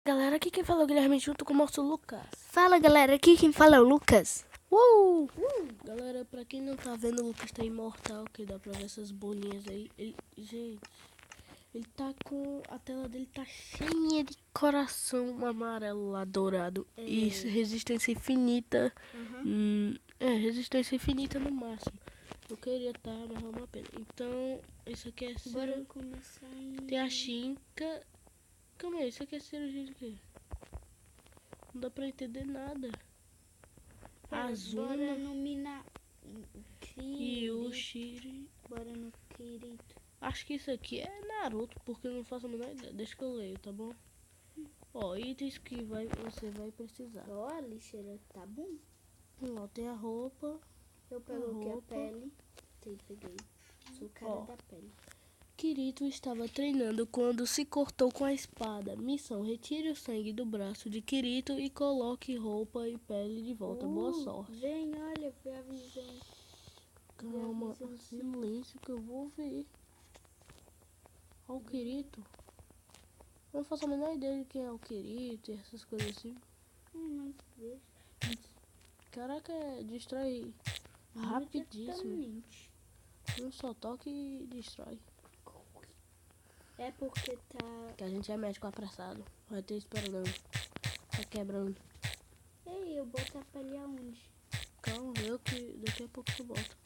Galera, aqui quem fala é o Guilherme junto com o nosso Lucas. Fala galera, aqui quem fala é o Lucas. Galera, pra quem não tá vendo, o Lucas tá imortal, que dá pra ver essas bolinhas aí. Gente, ele tá com... a tela dele tá cheia de coração amarelo lá, dourado. E resistência infinita. Resistência infinita no máximo. Eu queria mas é uma pena. Então, isso aqui é... Bora começar em... Tem a Shinka. Calma aí, isso aqui é cirurgia de quê? Não dá pra entender nada. Azul. Bora no E o Shiri. Bora no Kirito. Acho que isso aqui é Naruto, porque eu não faço a menor ideia. Deixa que eu leio, tá bom? Ó, itens que você vai precisar. Ó, a lixeira tá bom. Ó, tem a roupa. Eu pego aqui a pele. Peguei. Sou o cara da pele. Kirito estava treinando quando se cortou com a espada. Missão: retire o sangue do braço de Kirito e coloque roupa e pele de volta. Boa sorte. Vem, olha, foi a visão. Calma, silêncio que eu vou ver. Ó o Kirito. Eu não faço a menor ideia de quem é o Kirito e essas coisas assim. Mas deixa. Caraca, destrói rapidíssimo. Um só toque e destrói. É porque tá... Que a gente é médico apressado. Vai ter esperando. Tá quebrando. Ei, eu boto a pele aonde? Calma, eu que daqui a pouco tu bota.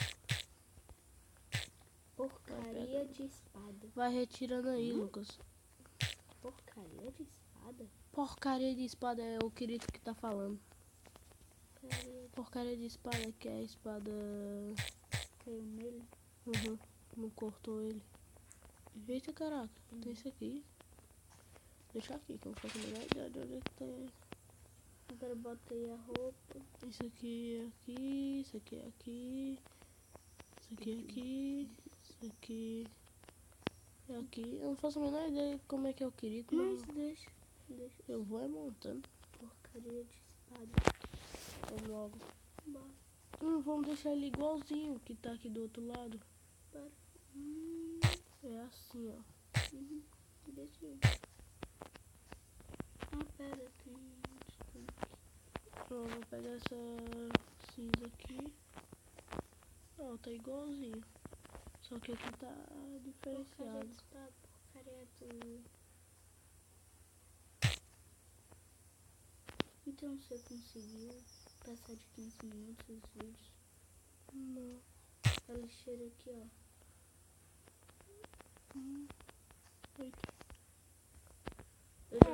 Porcaria de espada. Vai retirando aí, Lucas. Porcaria de espada? Porcaria de espada é o Kirito que tá falando. Porcaria de espada que é a espada... Caiu nele? Não cortou ele. Eita, caraca. Tem isso aqui. Deixa aqui que eu não faço a menor ideia de onde é que tem. Agora botei a roupa. Isso aqui é aqui. Isso aqui é aqui. Isso aqui é aqui. Isso aqui é aqui. Eu não faço a menor ideia de como é que é o Kirito. Mas deixa. Eu vou montando. Porcaria de espada. Vamos logo. Vamos deixar ele igualzinho que tá aqui do outro lado. É assim, ó. Deixa eu... pera, tem... Vou pegar essa cinza aqui. Ó, tá igualzinho. Só que aqui tá diferenciado. Porcaria do... Então você conseguiu passar de 15 minutos os vídeos? Não. A lixeira aqui, ó.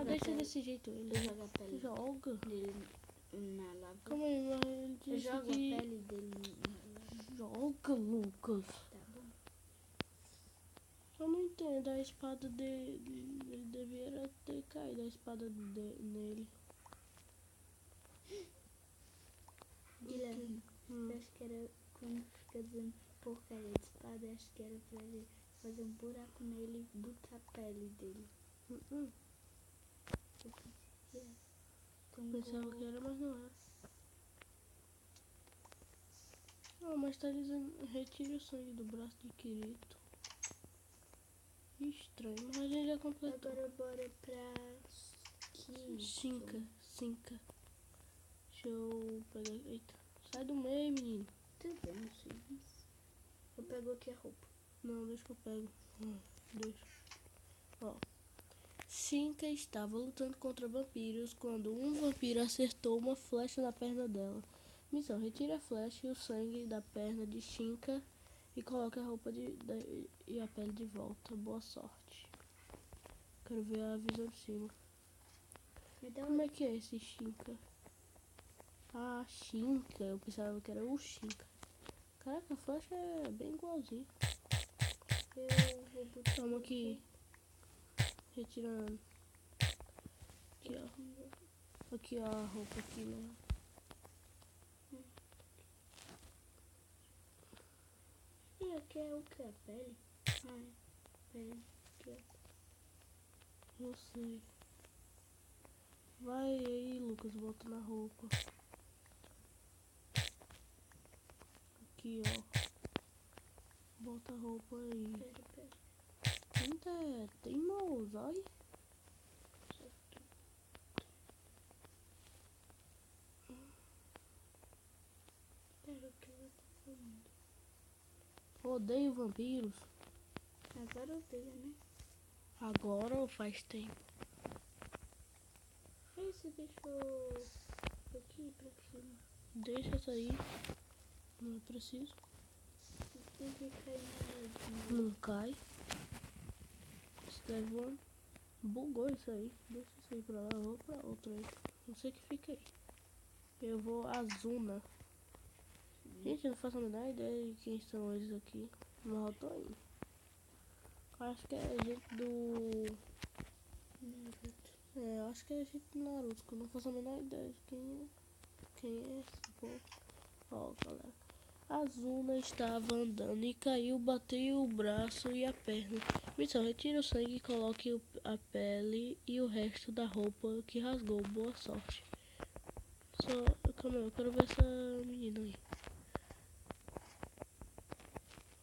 Deixa desse jeito ele. Eu jogo a pele Joga dele na lava. Calma aí, mas ele disse Eu jogo que... a pele dele na lava. Joga, Lucas. Tá bom. Eu não entendo, a espada dele... Ele deveria ter caído a espada nele. Guilherme, eu acho que era quando fica dizendo porcaria de espada, eu acho que era pra ele fazer um buraco nele e botar a pele dele. Pensava que era, mas não era. Não, mas tá dizendo retire o sangue do braço de Kirito. Estranho, mas a gente já completou. Agora bora pra Shinka. Deixa eu pegar. Eita, sai do meio, menino. Tudo bem, não sei. Eu pego aqui a roupa. Não, deixa que eu pego. Deixa. Ó. Shinka estava lutando contra vampiros quando um vampiro acertou uma flecha na perna dela. Missão: retire a flecha e o sangue da perna de Shinka e coloque a roupa e a pele de volta. Boa sorte. Quero ver a visão de cima. Como é que é esse Shinka? Ah, Shinka. Eu pensava que era o Shinka. Caraca, a flecha é bem igualzinho. Eu vou botar... Vamos aqui. Retirando. Aqui, ó. Aqui, ó, a roupa aqui, né? E aqui é o que? A pele? Pele. Aqui, ó. Eu sei. Vai aí, Lucas, bota na roupa. Aqui, ó. Bota a roupa aí. Pera. Eita, é teimoso, olha. odeio vampiros. Agora odeia, né? Agora ou faz tempo? Esse bicho aqui pra cima. Deixa isso aí. Não é preciso. Tem que cair na Não cai. Isso daí voando. Bugou isso aí. Deixa isso aí pra lá. Eu vou pra outro aí. Não sei o que fica aí. Eu vou a Zuna. Gente, eu não faço a menor ideia de quem são eles aqui. Mas eu tô indo. Acho que é gente do... Naruto. É, acho que é gente do Naruto. Que eu não faço a menor ideia de quem é esse povo. Ó, galera. A Zuna estava andando e caiu, bateu o braço e a perna. Missão, retire o sangue e coloque a pele e o resto da roupa que rasgou. Boa sorte. Calma aí, eu quero ver essa menina aí.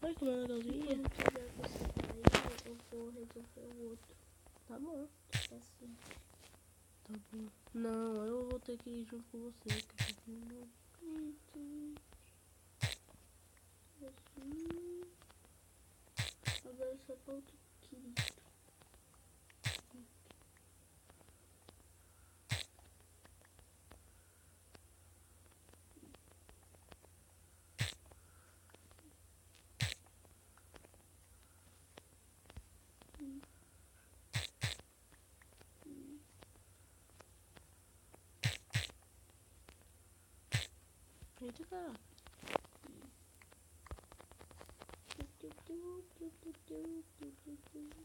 Olha como é legalzinha. Quando tiver você sair, eu vou resolver o outro. Tá bom. Assim. Tá bom. Não, eu vou ter que ir junto com você. Que eu não... Assim. Agora só falta o Kirito. Eita, cara.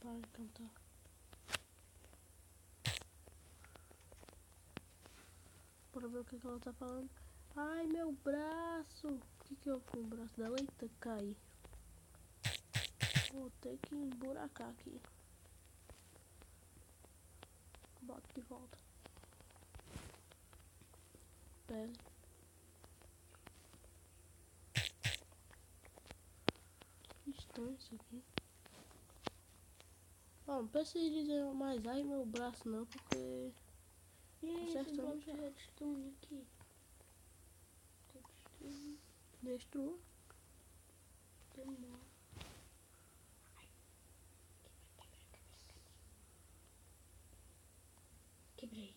Para de cantar. Bora ver o que ela tá falando. Ai, meu braço. O que houve com o braço dela? Eita, cai. Vou ter que emburacar aqui. Bota de volta. Pele. Que estranho isso aqui. Ó, não precisa dizer mais ai meu braço não, porque... E esse Acertamos bloco de já. redstone aqui? Tá destruindo. Destrua. Demora. Quebrei.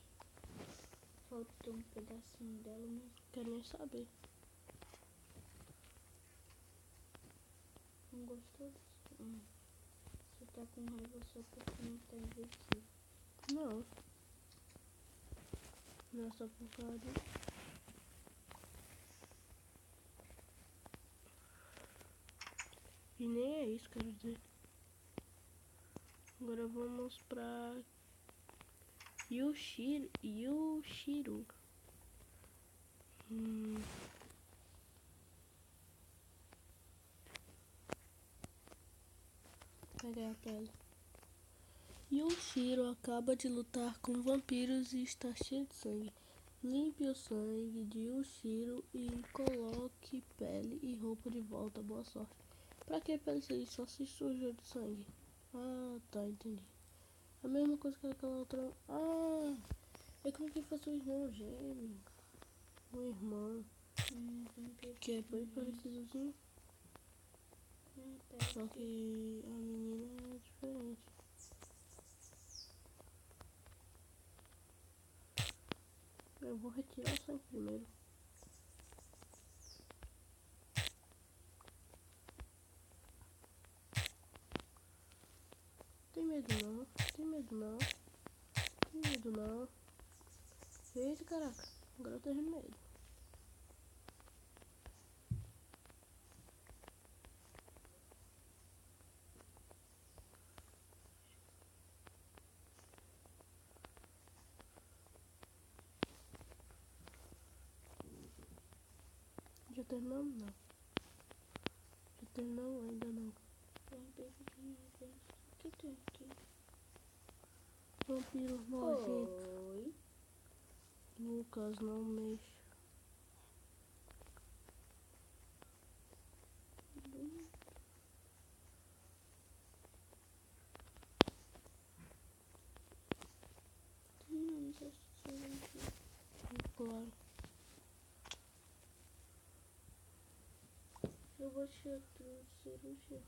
Faltou um pedacinho dela, mas Quero nem saber. não gostou disso. Você tá com raiva só porque não tá invertido. Não. Não é só por causa disso. E nem é isso, quero dizer. Agora vamos pra Yushiru. Pegar a pele. Yushiro acaba de lutar com vampiros e está cheio de sangue. Limpe o sangue de Yushiro e coloque pele e roupa de volta. Boa sorte. Pra que pele se ele só se sujou de sangue? Ah, tá, entendi. A mesma coisa que aquela outra. Ah, é como que fosse um irmão gêmeo. Um irmão. Vampiro. Que é bem parecidozinho. Só que a menina é diferente. Eu vou retirar o sangue primeiro. Tem medo não, tem medo não, tem medo não. Eita caraca, agora eu tô tendo medo. Já terminamos não. Já terminamos ainda não. O que tem aqui? Vampiro nojento. Oi. Lucas, não mexe. Não sei se aqui. Claro. Eu vou fosse outro cirurgião.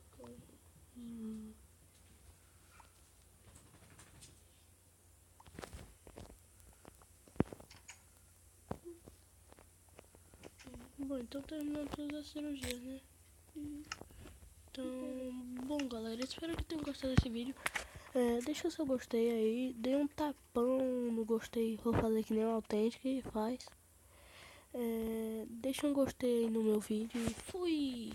Bom, então terminamos todas as cirurgias, né? Então, bom galera, espero que tenham gostado desse vídeo. Deixa o seu gostei aí, dê um tapão no gostei, vou fazer que nem o Autêntico e faz. Deixa um gostei aí no meu vídeo e fui!